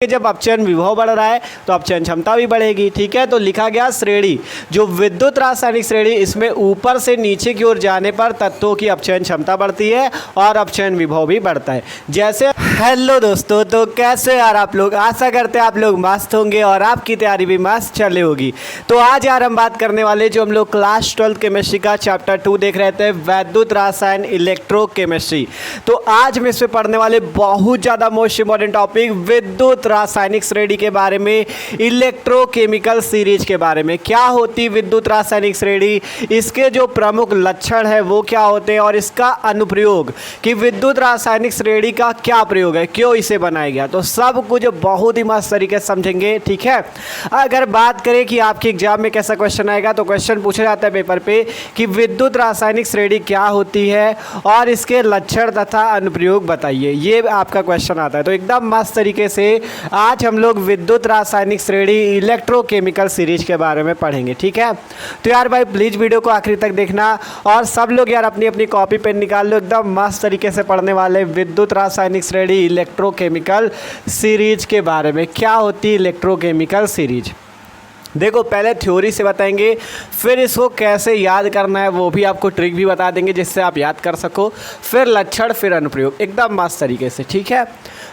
जब अपचयन विभव बढ़ रहा है तो अपचयन क्षमता भी बढ़ेगी। ठीक है, तो लिखा गया श्रेणी, जो विद्युत रासायनिक श्रेणी, इसमें ऊपर से नीचे की ओर जाने पर तत्वों की अपचयन क्षमता बढ़ती है और अपचयन विभव भी बढ़ता है। जैसे हेलो दोस्तों, तो कैसे यार आप लोग, आशा करते हैं आप लोग मस्त होंगे और आपकी तैयारी भी मस्त चले होगी। तो आज यार हम बात करने वाले, जो हम लोग क्लास 12 केमिस्ट्री का चैप्टर 2 देख रहे थे, वैद्युत रसायन इलेक्ट्रोकेमिस्ट्री। तो आज हम इसमें पढ़ने वाले बहुत ज़्यादा मोस्ट इंपॉर्टेंट टॉपिक विद्युत रासायनिक श्रेणी के बारे में, इलेक्ट्रोकेमिकल सीरीज के बारे में। क्या होती विद्युत रासायनिक श्रेणी, इसके जो प्रमुख लक्षण है वो क्या होते हैं और इसका अनुप्रयोग कि विद्युत रासायनिक श्रेणी का क्या प्रयोग है, क्यों इसे बनाया गया, तो सब कुछ बहुत ही मस्त तरीके से समझेंगे। ठीक है, अगर बात करें कि आपके एग्जाम में कैसा क्वेश्चन आएगा, तो क्वेश्चन पूछा जाता है पेपर पे कि विद्युत रासायनिक श्रेणी क्या होती है और इसके लक्षण तथा अनुप्रयोग बताइए, ये आपका क्वेश्चन आता है। तो एकदम मस्त तरीके से आज हम लोग विद्युत रासायनिक श्रेणी इलेक्ट्रोकेमिकल सीरीज के बारे में पढ़ेंगे। ठीक है, तो यार भाई प्लीज़ वीडियो को आखिरी तक देखना और सब लोग यार अपनी अपनी कॉपी पेन निकाल लो, एकदम मस्त तरीके से पढ़ने वाले विद्युत रासायनिक श्रेणी इलेक्ट्रोकेमिकल सीरीज के बारे में। क्या होती है इलेक्ट्रोकेमिकल सीरीज, देखो पहले थ्योरी से बताएंगे, फिर इसको कैसे याद करना है वो भी आपको ट्रिक भी बता देंगे जिससे आप याद कर सको, फिर लक्षण, फिर अनुप्रयोग, एकदम मस्त तरीके से। ठीक है,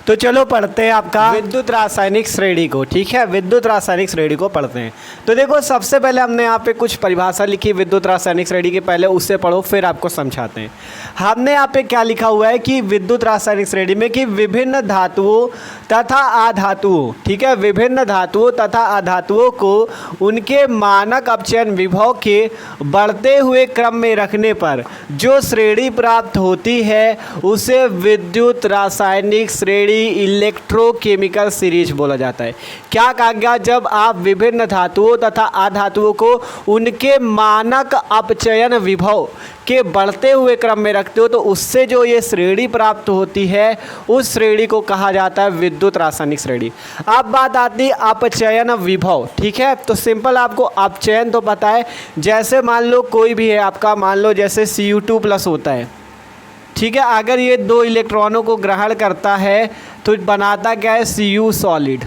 तो चलो पढ़ते हैं आपका विद्युत रासायनिक श्रेणी को। ठीक है, विद्युत रासायनिक श्रेणी को पढ़ते हैं। तो देखो सबसे पहले हमने यहाँ पे कुछ परिभाषा लिखी विद्युत रासायनिक श्रेणी के, पहले उससे पढ़ो फिर आपको समझाते हैं। हमने यहाँ पे क्या लिखा हुआ है कि विद्युत रासायनिक श्रेणी में कि विभिन्न धातुओं तथा अधातुओं, ठीक है, विभिन्न धातुओं तथा अधातुओं को उनके मानक अपचयन विभव के बढ़ते हुए क्रम में रखने पर जो श्रेणी प्राप्त होती है उसे विद्युत रासायनिक श्रेणी इलेक्ट्रोकेमिकल सीरीज बोला जाता है। क्या कहा गया, जब आप विभिन्न धातुओं तथा अधातुओं को उनके मानक अपचयन विभव के बढ़ते हुए क्रम में रखते हो तो उससे जो ये श्रेणी प्राप्त होती है उस श्रेणी को कहा जाता है विद्युत रासायनिक श्रेणी। अब बात आती है अपचयन विभव। ठीक है, तो सिंपल आपको अपचयन तो पता है, जैसे मान लो कोई भी है आपका, मान लो जैसे Cu2+ होता है। ठीक है, अगर ये दो इलेक्ट्रॉनों को ग्रहण करता है तो बनाता क्या है, Cu सॉलिड।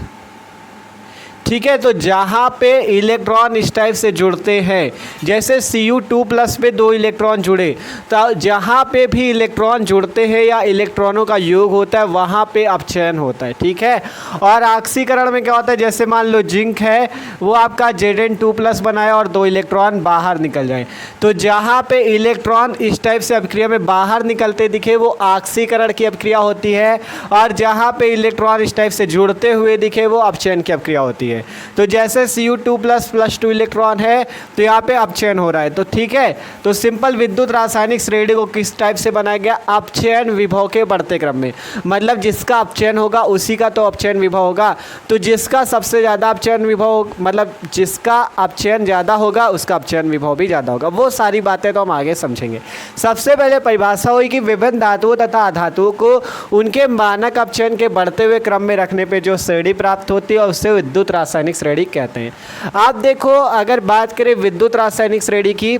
ठीक है, तो जहाँ पे इलेक्ट्रॉन इस टाइप से जुड़ते हैं, जैसे Cu2+ पे दो इलेक्ट्रॉन जुड़े, तो जहाँ पे भी इलेक्ट्रॉन जुड़ते हैं या इलेक्ट्रॉनों का योग होता है वहाँ पे अपचयन होता है। ठीक है, और ऑक्सीकरण में क्या होता है, जैसे मान लो जिंक है, वो आपका Zn2+ बनाए और दो इलेक्ट्रॉन बाहर निकल जाए, तो जहाँ पे इलेक्ट्रॉन इस टाइप से अभिक्रिया में बाहर निकलते दिखे वो ऑक्सीकरण की अभिक्रिया होती है, और जहाँ पे इलेक्ट्रॉन इस टाइप से जुड़ते हुए दिखे वो अपचयन की अभिक्रिया होती है। तो जैसे Cu2+ 2 इलेक्ट्रॉन है तो यहाँ पे अपचयन हो रहा है। तो ठीक है, तो सिंपल विद्युत रासायनिक श्रेणी को किस टाइप से बनाया गया, अपचयन विभव के बढ़ते क्रम में, मतलब जिसका अपचयन होगा उसी का तो अपचयन विभव होगा, तो जिसका सबसे ज़्यादा अपचयन विभव, मतलब जिसका अपचयन ज़्यादा होगा उसका अपचयन विभव भी ज़्यादा होगा। वो सारी बातें तो हम आगे समझेंगे। सबसे पहले परिभाषा हुई कि विभिन्न धातुओं तथा अधातुओं को उनके मानक अपचयन के बढ़ते हुए क्रम में रखने पर जो श्रेणी प्राप्त होती है उससे विद्युत रासायनिक श्रेणी कहते हैं। आप देखो अगर बात करें विद्युत रासायनिक श्रेणी की,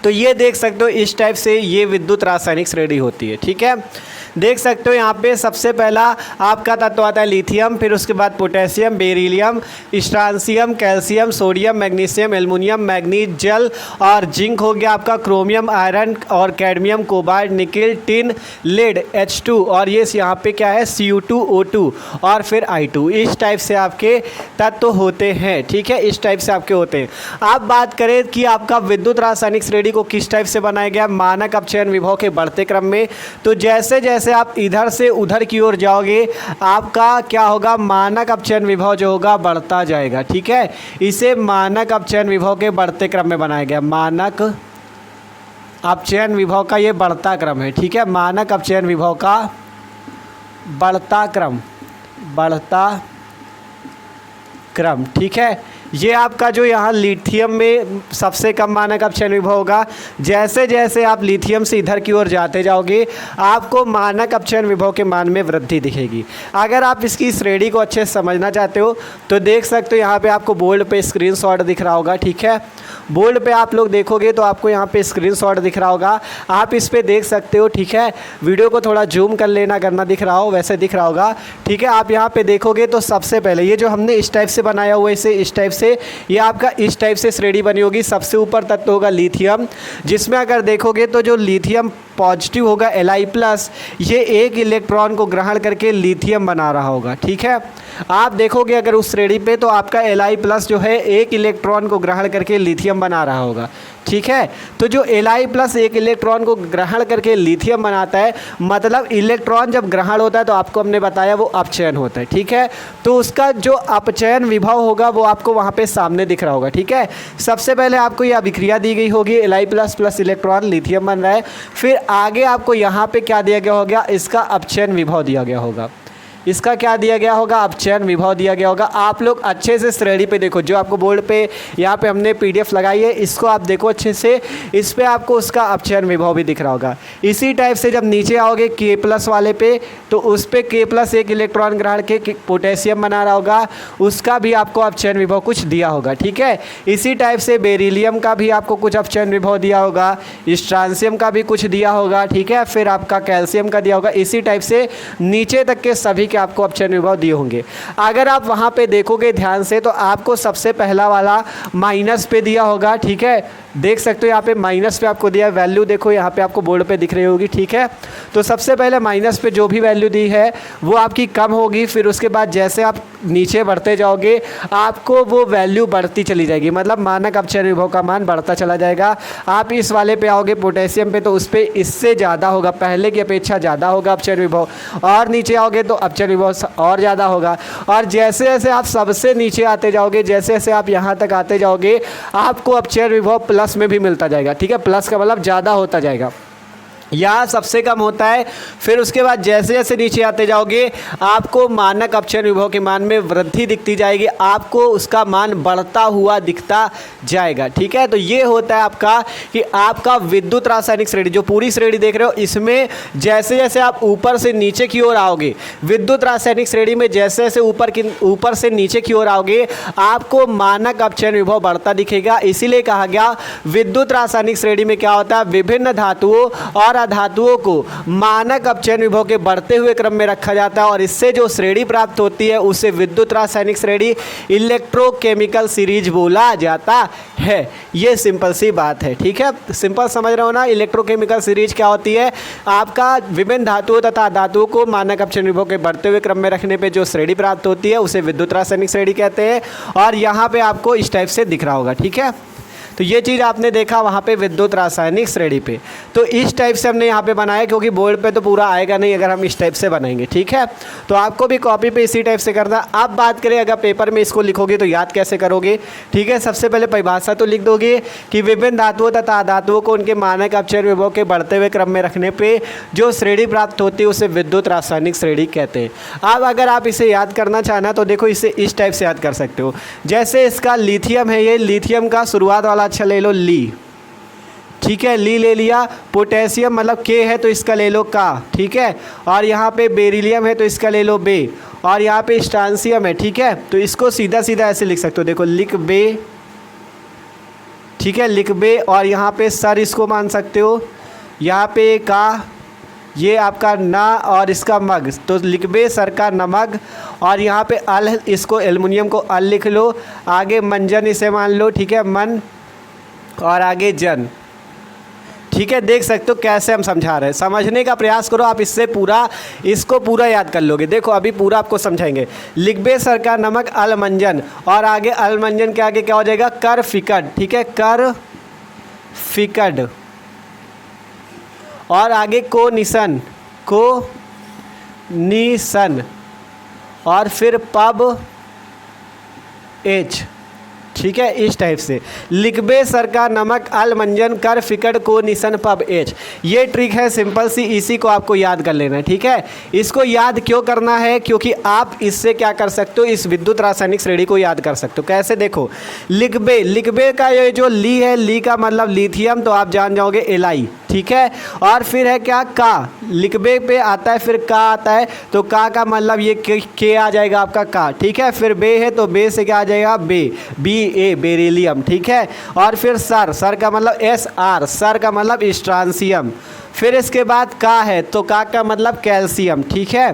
तो ये देख सकते हो इस टाइप से ये विद्युत रासायनिक श्रेणी होती है। ठीक है, देख सकते हो यहाँ पे सबसे पहला आपका तत्व आता है लिथियम, फिर उसके बाद potassium, beryllium, strontium, calcium, sodium, magnesium, aluminium, manganese, जल और जिंक हो गया आपका, क्रोमियम, आयरन और cadmium, cobalt, nickel, tin, lead, H2 और ये यहाँ पे क्या है Cu2O2 और फिर I2। इस टाइप से आपके तत्व होते हैं। ठीक है, इस टाइप से आपके होते हैं। आप बात करें कि आपका विद्युत रासायनिक श्रेणी को किस टाइप से बनाया गया, मानक अपचयन विभव के बढ़ते क्रम में, तो जैसे जैसे आप इधर से उधर की ओर जाओगे आपका क्या होगा, मानक अपचयन विभव जो होगा बढ़ता जाएगा। ठीक है, इसे मानक अपचयन विभव के बढ़ते क्रम में बनाया गया, मानक अपचयन विभव का ये बढ़ता क्रम है। ठीक है, मानक अपचयन विभव का बढ़ता क्रम, बढ़ता क्रम। ठीक है, ये आपका जो यहाँ लिथियम में सबसे कम मानक अपचयन विभव होगा। जैसे जैसे आप लिथियम से इधर की ओर जाते जाओगे आपको मानक अपचयन विभव के मान में वृद्धि दिखेगी। अगर आप इसकी श्रेणी को अच्छे से समझना चाहते हो तो देख सकते हो, यहाँ पे आपको बोर्ड पे स्क्रीनशॉट दिख रहा होगा, ठीक है। बोर्ड पे आप लोग देखोगे तो आपको यहाँ पे स्क्रीनशॉट दिख रहा होगा, आप इस पे देख सकते हो, ठीक है। वीडियो को थोड़ा जूम कर लेना, करना दिख रहा हो वैसे दिख रहा होगा, ठीक है। आप यहाँ पे देखोगे तो सबसे पहले ये जो हमने इस टाइप से बनाया हुआ है, इसे इस टाइप से, ये आपका इस टाइप से श्रेणी बनी होगी। सबसे ऊपर तत्व होगा लिथियम, जिसमें अगर देखोगे तो जो लिथियम पॉजिटिव होगा Li+, ये एक इलेक्ट्रॉन को ग्रहण करके लिथियम बना रहा होगा, ठीक है। आप देखोगे अगर उस श्रेणी पे तो आपका Li+ जो है एक इलेक्ट्रॉन को ग्रहण करके लिथियम बना रहा होगा, ठीक है। तो जो Li+ एक इलेक्ट्रॉन को ग्रहण करके लिथियम बनाता है, मतलब इलेक्ट्रॉन जब ग्रहण होता है तो आपको हमने बताया वो अपचयन होता है, ठीक है। तो उसका जो अपचयन विभव होगा वो आपको वहाँ पे सामने दिख रहा होगा, ठीक है। सबसे पहले आपको ये अभिक्रिया दी गई होगी, Li+ प्लस इलेक्ट्रॉन लिथियम बन रहा है। फिर आगे आपको यहाँ पे क्या दिया गया होगा, इसका अपचयन विभव दिया गया होगा। इसका क्या दिया गया होगा, अपचयन विभव दिया गया होगा। आप लोग अच्छे से श्रेणी पे देखो, जो आपको बोर्ड पे यहाँ पे हमने PDF लगाई है, इसको आप देखो अच्छे से, इस पे आपको उसका अपचयन विभव भी दिख रहा होगा। इसी टाइप से जब नीचे आओगे K+ वाले पे तो उस पे K+ एक इलेक्ट्रॉन ग्रहण के पोटेशियम बना रहा होगा, उसका भी आपको अपचयन विभव कुछ दिया होगा, ठीक है। इसी टाइप से बेरिलियम का भी आपको कुछ अपचयन विभव दिया होगा, स्ट्रांसियम का भी कुछ दिया होगा, ठीक है। फिर आपका कैल्शियम का दिया होगा। इसी टाइप से नीचे तक के सभी के आपको अपचयन विभव दिए होंगे। अगर आप वहाँ पे देखोगे ध्यान से तो आपको सबसे पहला वाला माइनस पे दिया होगा, ठीक है। देख सकते हो यहाँ पे माइनस पे आपको दिया है, वैल्यू देखो यहाँ पे आपको बोर्ड पे दिख रही होगी, ठीक है। तो सबसे पहले माइनस पे जो भी वैल्यू दी है वो आपकी कम होगी, फिर उसके बाद जैसे आप नीचे बढ़ते जाओगे आपको वो वैल्यू बढ़ती चली जाएगी, मतलब मानक अपचयन विभव का मान बढ़ता चला जाएगा। आप इस वाले पे आओगे पोटेशियम पे तो उस पर इससे ज़्यादा होगा, पहले की अपेक्षा ज़्यादा होगा अपचयन विभव, और नीचे आओगे तो अपचयन विभव और ज़्यादा होगा। और जैसे जैसे आप सबसे नीचे आते जाओगे, जैसे जैसे आप यहाँ तक आते जाओगे आपको अपचयन विभव प्लस में भी मिलता जाएगा, ठीक है। प्लस का मतलब ज़्यादा होता जाएगा, यहाँ सबसे कम होता है। फिर उसके बाद जैसे जैसे नीचे आते जाओगे आपको मानक अपचयन विभव के मान में वृद्धि दिखती जाएगी, आपको उसका मान बढ़ता हुआ दिखता जाएगा, ठीक है। तो ये होता है आपका कि आपका विद्युत रासायनिक श्रेणी, जो पूरी श्रेणी देख रहे हो, इसमें जैसे जैसे आप ऊपर से नीचे की ओर आओगे, विद्युत रासायनिक श्रेणी में जैसे जैसे ऊपर से नीचे की ओर आओगे आपको मानक अपचयन विभव बढ़ता दिखेगा। इसीलिए कहा गया विद्युत रासायनिक श्रेणी में क्या होता है, विभिन्न धातुओं और धातुओं को मानक अपचयन विभव के बढ़ते हुए क्रम में रखा जाता है और इससे जो श्रेणी प्राप्त होती है उसे विद्युत रासायनिक श्रेणी, इलेक्ट्रोकेमिकल सीरीज बोला जाता है। ये सिंपल सी बात है, ठीक है। सिंपल समझ रहे हो ना। इलेक्ट्रोकेमिकल सीरीज क्या होती है, आपका विभिन्न धातुओं तथा धातुओं को मानक अपचयन विभव के बढ़ते हुए क्रम में रखने पे जो श्रेणी प्राप्त होती है उसे विद्युत रासायनिक श्रेणी कहते हैं। और यहाँ पे आपको इस टाइप से दिख रहा होगा, ठीक है। तो ये चीज़ आपने देखा वहाँ पे विद्युत रासायनिक श्रेणी पे, तो इस टाइप से हमने यहाँ पे बनाया, क्योंकि बोर्ड पे तो पूरा आएगा नहीं अगर हम इस टाइप से बनाएंगे, ठीक है। तो आपको भी कॉपी पे इसी टाइप से करना। अब बात करें अगर पेपर में इसको लिखोगे तो याद कैसे करोगे, ठीक है। सबसे पहले परिभाषा तो लिख दोगे कि विभिन्न धातुओं तथा धातुओं को उनके मानक अपचयन विभव के बढ़ते हुए क्रम में रखने पर जो श्रेणी प्राप्त होती है उसे विद्युत रासायनिक श्रेणी कहते हैं। अब अगर आप इसे याद करना चाहना तो देखो इसे इस टाइप से याद कर सकते हो। जैसे इसका लिथियम है, ये लिथियम का शुरुआत वाला अच्छा ले लो ली, ठीक है, ली ले लिया। पोटेशियम मतलब के है तो इसका ले लो का, ठीक है। और यहाँ पे बेरिलियम है तो इसका ले लो बे, और यहाँ पे स्ट्रांसियम है, ठीक है। तो इसको सीधा सीधा ऐसे लिख सकते हो, देखो लिख बे, ठीक है, लिख बे। और यहाँ पे सर इसको मान सकते हो, यहाँ पे का, ये आपका ना और इसका मग, तो लिख बे सर का नमक। और यहाँ पे अल, इसको एल्युमिनियम को अल लिख लो। आगे मंजन इसे मान लो, ठीक है, मन, और आगे जन, ठीक है। देख सकते हो कैसे हम समझा रहे हैं, समझने का प्रयास करो आप, इससे पूरा इसको पूरा याद कर लोगे। देखो अभी पूरा आपको समझाएंगे। लिखबे सर का नमक अल मंजन, और आगे अल मंजन के आगे क्या हो जाएगा, कर फिकड, ठीक है, कर फिकड। और आगे को निशन, को निशन, और फिर पब एच, ठीक है, इस टाइप से लिखबे सर का नमक अल मंजन कर फिकड़ को निशन पब एच। ये ट्रिक है सिंपल सी, इसी को आपको याद कर लेना है। ठीक है, इसको याद क्यों करना है, क्योंकि आप इससे क्या कर सकते हो, इस विद्युत रासायनिक श्रेणी को याद कर सकते हो। कैसे, देखो लिखबे, लिखबे का ये जो ली है, ली का मतलब लिथियम, तो आप जान जाओगे एलाई। ठीक है, और फिर है क्या, का, लिखबे पे आता है फिर का आता है, तो का मतलब ये के आ जाएगा आपका का। ठीक है, फिर बे है तो बे से क्या आ जाएगा, बे, बी ए बेरिलियम। ठीक है, और फिर सर, सर का मतलब एस आर, सर का मतलब स्ट्रांसियम। फिर इसके बाद का है तो का मतलब कैल्शियम। ठीक है,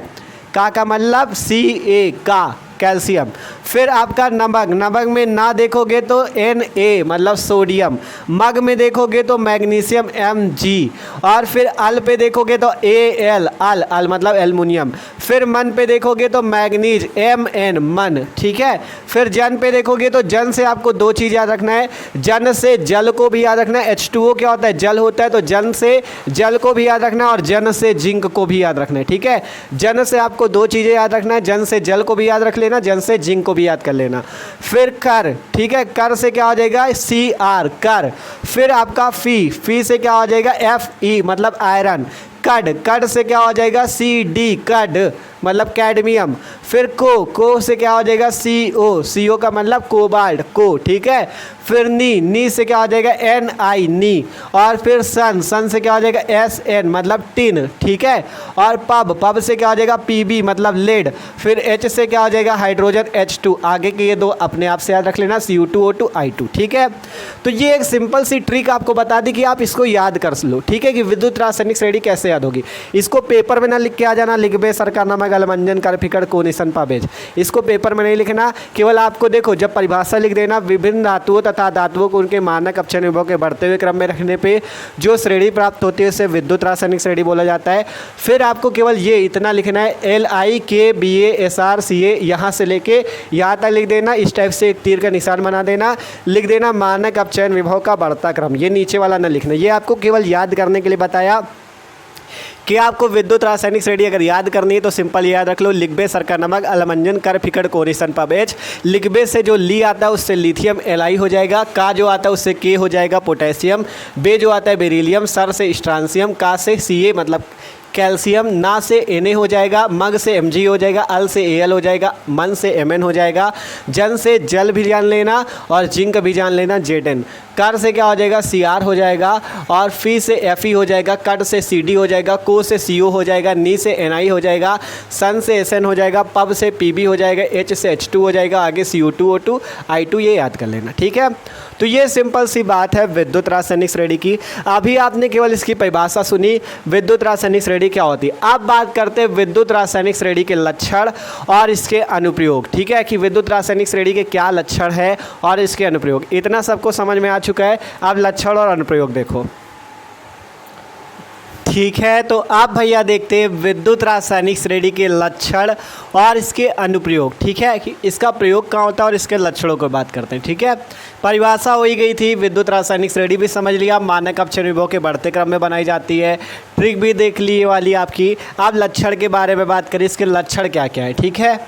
का मतलब सी ए का कैल्शियम। फिर आपका नमक, नमक में ना देखोगे तो Na मतलब सोडियम, मग में देखोगे तो मैग्नीशियम Mg, और फिर अल पे देखोगे तो Al, अल, अल मतलब एल्युमिनियम। फिर मन पे देखोगे तो मैग्नीज Mn मन। ठीक है, फिर जन पे देखोगे तो जन से आपको दो चीज़ याद रखना है, जन से जल को भी याद रखना है। H2O क्या होता है, जल होता है, तो जन से जल को भी याद रखना है और जन से जिंक को भी याद रखना है। ठीक है, जन से आपको दो चीज़ें याद रखना है, जन से जल को भी याद रख लेना, जन से जिंक को भी याद कर लेना। फिर कर, ठीक है, कर से क्या हो जाएगा, Cr कर। फिर आपका फी से क्या हो जाएगा, Fe मतलब आयरन। कड, कड से क्या हो जाएगा, Cd कड मतलब कैडमियम। फिर को से क्या हो जाएगा, CO का मतलब कोबाल्ट, को। ठीक है, फिर नी से क्या हो जाएगा, Ni नी। और फिर सन से क्या हो जाएगा, Sn मतलब टिन। ठीक है, और पब से क्या हो जाएगा, Pb मतलब लेड। फिर H से क्या हो जाएगा, हाइड्रोजन H2। आगे के ये दो अपने आप से याद रख लेना, Cu2O2 I2। ठीक है, तो ये एक सिंपल सी ट्रिक आपको बता दी कि आप इसको याद कर लो। ठीक है, कि विद्युत रासायनिक श्रेणी कैसे याद होगी। इसको पेपर में ना लिख के आ जाना, लिखबे सर का नमक अल मंजन कर फिकड़ को निशन पाबेज। इसको पेपर में नहीं लिखना, केवल आपको देखो जब परिभाषा लिख देना, विभिन्न धातुओं तथा धातुओं को उनके मानक अपचयन विभव के बढ़ते हुए क्रम में रखने पे जो श्रेणी प्राप्त होती है उसे विद्युत रासायनिक श्रेणी बोला जाता है। फिर आपको केवल ये इतना लिखना है, LIKBASRCA यहाँ से लेके यहाँ तक लिख देना। इस टाइप से एक तीर का निशान बना देना, लिख देना मानक अपचयन विभव का बढ़ता क्रम। ये नीचे वाला ना लिखना, ये आपको केवल याद करने के लिए बताया कि आपको विद्युत रासायनिक श्रेणी अगर याद करनी है तो सिंपल याद रख लो, लिखबे सर का नमक अल मंजन कर फिकड़ को निशन पब एच। लिखबे से जो ली आता है उससे लिथियम Li हो जाएगा, का जो आता है उससे के हो जाएगा पोटेशियम, बे जो आता है बेरिलियम, सर से स्ट्रांसियम, का से Ca मतलब कैल्शियम, ना से Na हो जाएगा, मग से Mg हो जाएगा, अल से Al हो जाएगा, मन से Mn हो जाएगा, जन से जल भी जान लेना और जिंक भी जान लेना Zn। कर से क्या हो जाएगा, Cr हो जाएगा, और फी से Fe हो जाएगा, कट से Cd हो जाएगा, को से Co हो जाएगा, नी से Ni हो जाएगा, सन से Sn हो जाएगा, पब से Pb हो जाएगा, H से H2 हो जाएगा, आगे Cu2O2 I2। ये याद कर लेना। ठीक है, तो ये सिंपल सी बात है विद्युत रासायनिक श्रेणी की। अभी आपने केवल इसकी परिभाषा सुनी, विद्युत रासायनिक श्रेणी क्या होती है। अब बात करते हैं विद्युत रासायनिक श्रेणी के लक्षण और इसके अनुप्रयोग। ठीक है, कि विद्युत रासायनिक श्रेणी के क्या लक्षण है और इसके अनुप्रयोग। इतना सबको समझ में आ चुका है, अब लक्षण और अनुप्रयोग देखो। ठीक है, तो आप भैया देखते हैं विद्युत रासायनिक श्रेणी के लक्षण और इसके अनुप्रयोग। ठीक है, कि इसका प्रयोग कहाँ होता है और इसके लक्षणों को बात करते हैं। ठीक है, परिभाषा हो ही गई थी, विद्युत रासायनिक श्रेणी भी समझ लिया, मानक अपचयन विभव के बढ़ते क्रम में बनाई जाती है, ट्रिक भी देख ली वाली आपकी। अब लक्षण के बारे में बात करें, इसके लक्षण क्या क्या है। ठीक है,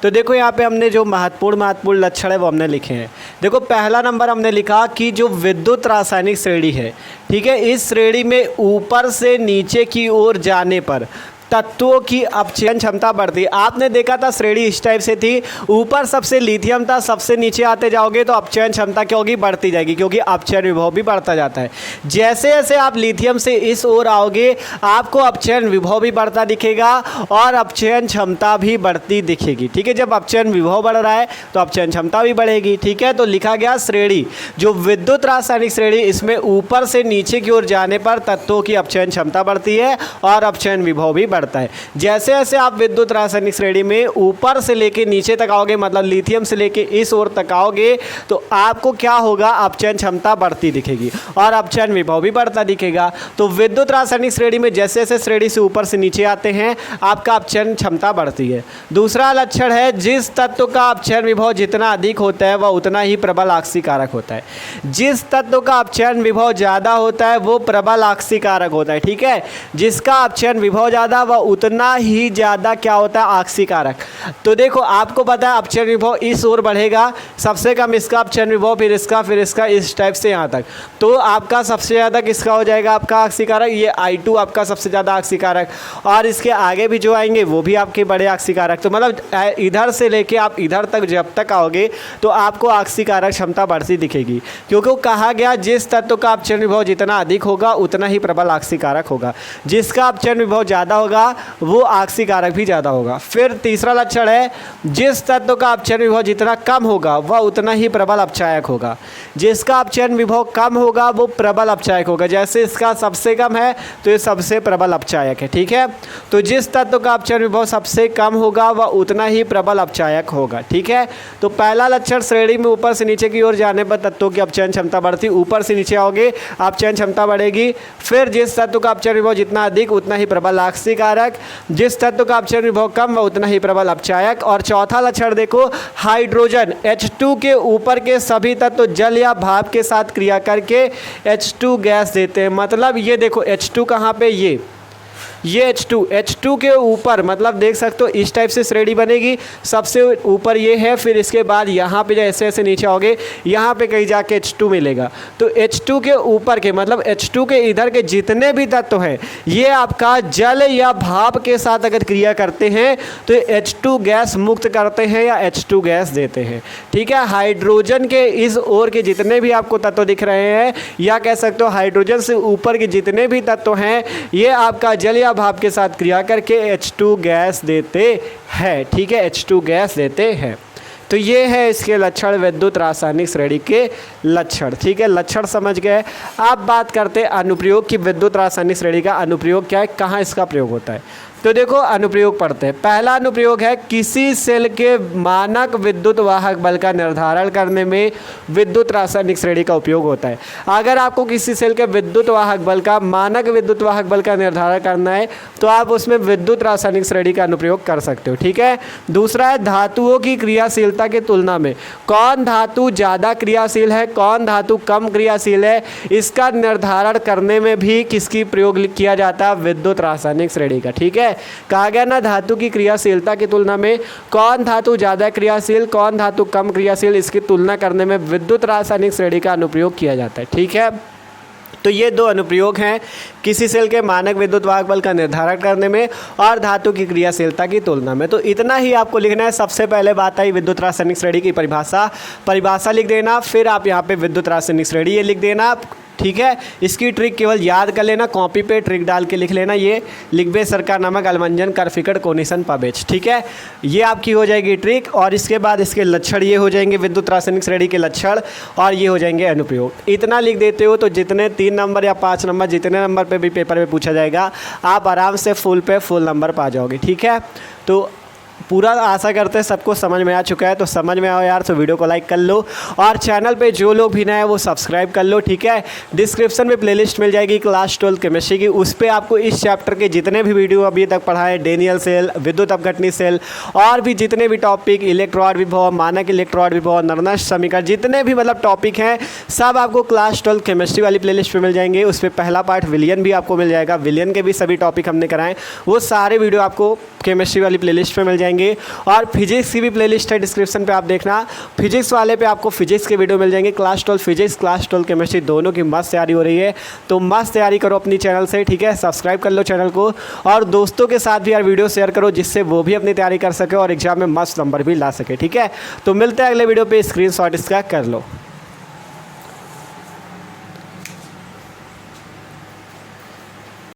तो देखो यहाँ पे हमने जो महत्वपूर्ण लक्षण है वो हमने लिखे हैं। देखो पहला नंबर हमने लिखा कि जो विद्युत रासायनिक श्रेणी है, ठीक है, इस श्रेणी में ऊपर से नीचे की ओर जाने पर तत्वों की अपचयन क्षमता बढ़ती है। आपने देखा था श्रेणी इस टाइप से थी, ऊपर सबसे लिथियम था, सबसे नीचे आते जाओगे तो अपचयन क्षमता क्या होगी, बढ़ती जाएगी, क्योंकि अपचयन विभव भी बढ़ता जाता है। जैसे जैसे आप लिथियम से इस ओर आओगे आपको अपचयन विभव भी बढ़ता दिखेगा और अपचयन क्षमता भी बढ़ती दिखेगी। ठीक है, जब अपचयन विभव बढ़ रहा है तो अपचयन क्षमता भी बढ़ेगी। ठीक है, तो लिखा गया श्रेणी, जो विद्युत रासायनिक श्रेणी, इसमें ऊपर से नीचे की ओर जाने पर तत्वों की अपचयन क्षमता बढ़ती है और अपचयन विभव भी बढ़ता है। जैसे जैसे आप विद्युत रासायनिक श्रेणी में ऊपर से लेके नीचे तक आओगे, मतलब लिथियम से लेके इस ओर तक आओगे, तो आपको क्या होगा, अपचयन क्षमता बढ़ती दिखेगी और अपचयन विभव भी बढ़ता दिखेगा। तो विद्युत रासायनिक श्रेणी में जैसे जैसे श्रेणी से ऊपर से नीचे आते हैं आपका अपचयन क्षमता बढ़ती है। दूसरा लक्षण है, जिस तत्व का अपचयन विभव जितना अधिक होता है वह उतना ही प्रबल आक्सीकारक होता है। जिस तत्व का अपचयन विभव ज़्यादा होता है वो प्रबल आक्सीकारक होता है। ठीक है, जिसका अपचयन विभव ज़्यादा वह उतना ही ज़्यादा क्या होता है, आक्सीकारक। तो देखो आपको पता है अपचयन विभव इस ओर बढ़ेगा, सबसे कम इसका अपचयन विभव, फिर इसका, इस टाइप से यहाँ तक। तो आपका सबसे ज़्यादा किसका हो जाएगा आपका आक्सीकारक, ये I2 आपका सबसे ज़्यादा आक्सीकारक, और इसके आगे भी जो आएंगे वो भी आपके बड़े आक्सीकारक। तो मतलब इधर से लेके आप इधर तक जब तक आओगे तो आपको आक्सीकारक क्षमता बढ़ती दिखेगी, क्योंकि कहा गया जिस तत्व का अपचयन विभव जितना अधिक होगा उतना ही प्रबल आक्सीकारक होगा, जिसका अपचयन विभव ज़्यादा होगा वो आक्सीकारक भी ज़्यादा होगा। फिर तीसरा लक्षण है जिस तत्व का अपचयन विभव जितना कम होगा वह उतना ही प्रबल अपचायक होगा, जिसका अपचयन विभव कम होगा वो प्रबल अपचायक होगा। जैसे इसका सबसे कम है तो ये सबसे प्रबल अपचायक है, ठीक है। तो जिस तत्व का अपचयन विभव सबसे कम होगा वह उतना ही प्रबल अपचायक होगा, ठीक है। तो पहला लक्षण श्रेणी में ऊपर से नीचे की ओर जाने पर तत्वों की अपचयन क्षमता बढ़ती, ऊपर से नीचे आओगे अपचयन क्षमता बढ़ेगी। फिर जिस तत्व का अपचयन विभव जितना अधिक उतना ही प्रबल आक्सीकारक, जिस तत्व का अपचयन विभव कम वह उतना ही प्रबल अपचायक। और चौथा लक्षण देखो, हाइड्रोजन H2 के ऊपर के सभी तत्व जल या भाप के साथ क्रिया करके H2 गैस देते हैं। मतलब ये देखो H2 कहाँ पे, ये H2 के ऊपर, मतलब देख सकते हो इस टाइप से श्रेणी बनेगी, सबसे ऊपर ये है, फिर इसके बाद यहाँ पे जैसे ऐसे नीचे आओगे यहाँ पे कहीं जाके H2 मिलेगा। तो H2 के ऊपर के, मतलब H2 के इधर के जितने भी तत्व हैं ये आपका जल या भाप के साथ अगर क्रिया करते हैं तो H2 गैस मुक्त करते हैं या H2 गैस देते हैं, ठीक है। हाइड्रोजन के इस ओर के जितने भी आपको तत्व दिख रहे हैं, या कह सकते हो हाइड्रोजन से ऊपर के जितने भी तत्व हैं ये आपका जल या भाप के साथ क्रिया करके H2 गैस देते हैं, ठीक है, H2 गैस देते हैं। तो ये है इसके लक्षण, विद्युत रासायनिक श्रेणी के लक्षण, ठीक है। लक्षण समझ गए। अब बात करते हैं अनुप्रयोग की, विद्युत रासायनिक श्रेणी का अनुप्रयोग क्या है, कहाँ इसका प्रयोग होता है। तो देखो अनुप्रयोग पढ़ते हैं। पहला अनुप्रयोग है किसी सेल के मानक विद्युत वाहक बल का निर्धारण करने में विद्युत रासायनिक श्रेणी का उपयोग होता है। अगर आपको किसी सेल के विद्युत वाहक बल का, मानक विद्युत वाहक बल का निर्धारण करना है तो आप उसमें विद्युत रासायनिक श्रेणी का अनुप्रयोग कर सकते हो, ठीक है। दूसरा है धातुओं की क्रियाशीलता की तुलना में कौन धातु ज़्यादा क्रियाशील है, कौन धातु कम क्रियाशील है, इसका निर्धारण करने में भी किसकी प्रयोग किया जाता है, विद्युत रासायनिक श्रेणी का, ठीक है। कहा गया ना धातु की क्रियाशीलता की तुलना में कौन धातु ज़्यादा क्रियाशील, कौन धातु कम क्रियाशील, इसकी तुलना करने में विद्युत रासायनिक श्रेणी का अनुप्रयोग किया जाता है, ठीक है। तो ये दो अनुप्रयोग हैं किसी सेल के मानक विद्युत वाहक बल का निर्धारण करने में और धातु की क्रियाशीलता की तुलना में। तो इतना ही आपको लिखना है। सबसे पहले बात आई विद्युत रासायनिक श्रेणी की परिभाषा लिख देना, फिर आप यहाँ पे विद्युत रासायनिक श्रेणी ये लिख देना, ठीक है। इसकी ट्रिक केवल याद कर लेना, कॉपी पे ट्रिक डाल के लिख लेना, ये लिखबे सरकार नामक अलमंजन कर फिकड़ कोनिशन पबेच, ठीक है। ये आपकी हो जाएगी ट्रिक। और इसके बाद इसके लक्षण ये हो जाएंगे, विद्युत रासायनिक श्रेणी के लक्षण, और ये हो जाएंगे अनुप्रयोग। इतना लिख देते हो तो जितने 3 नंबर या 5 नंबर जितने नंबर पे भी पेपर में पूछा जाएगा आप आराम से फुल नंबर पा जाओगे, ठीक है। तो पूरा आशा करते हैं सबको समझ में आ चुका है। तो समझ में आओ यार, तो वीडियो को लाइक कर लो और चैनल पे जो लोग भी नए हैं वो सब्सक्राइब कर लो, ठीक है। डिस्क्रिप्शन में प्लेलिस्ट मिल जाएगी क्लास 12 केमिस्ट्री की, उस पर आपको इस चैप्टर के जितने भी वीडियो अभी तक पढ़ाए, डेनियल सेल, विद्युत अपघटनी सेल, और भी जितने भी टॉपिक, इलेक्ट्रॉड विभव, मानक इलेक्ट्रॉड विभव, नर्नस्ट समीकरण, जितने भी मतलब टॉपिक हैं सब आपको क्लास 12 केमिस्ट्री वाली प्लेलिस्ट पे मिल जाएंगे। उस पर पहला पार्ट विलियन भी आपको मिल जाएगा, विलियन के भी सभी टॉपिक हमने कराएं, वो सारे वीडियो आपको केमिस्ट्री वाली प्लेलिस्ट पे मिल जाएंगे। और फिजिक्स की भी प्लेलिस्ट है, डिस्क्रिप्शन पे आप देखना, फिजिक्स वाले पे आपको फिजिक्स के वीडियो मिल जाएंगे। क्लास 12 फिजिक्स, क्लास 12 केमिस्ट्री दोनों की मस्त तैयारी हो रही है, तो मस्त तैयारी करो अपनी चैनल से, ठीक है। सब्सक्राइब कर लो चैनल को और दोस्तों के साथ भी यार वीडियो शेयर करो, जिससे वो भी अपनी तैयारी कर सके और एग्जाम में मस्त नंबर भी ला सके, ठीक है। तो मिलते हैं अगले वीडियो पे, स्क्रीनशॉट इसका कर लो।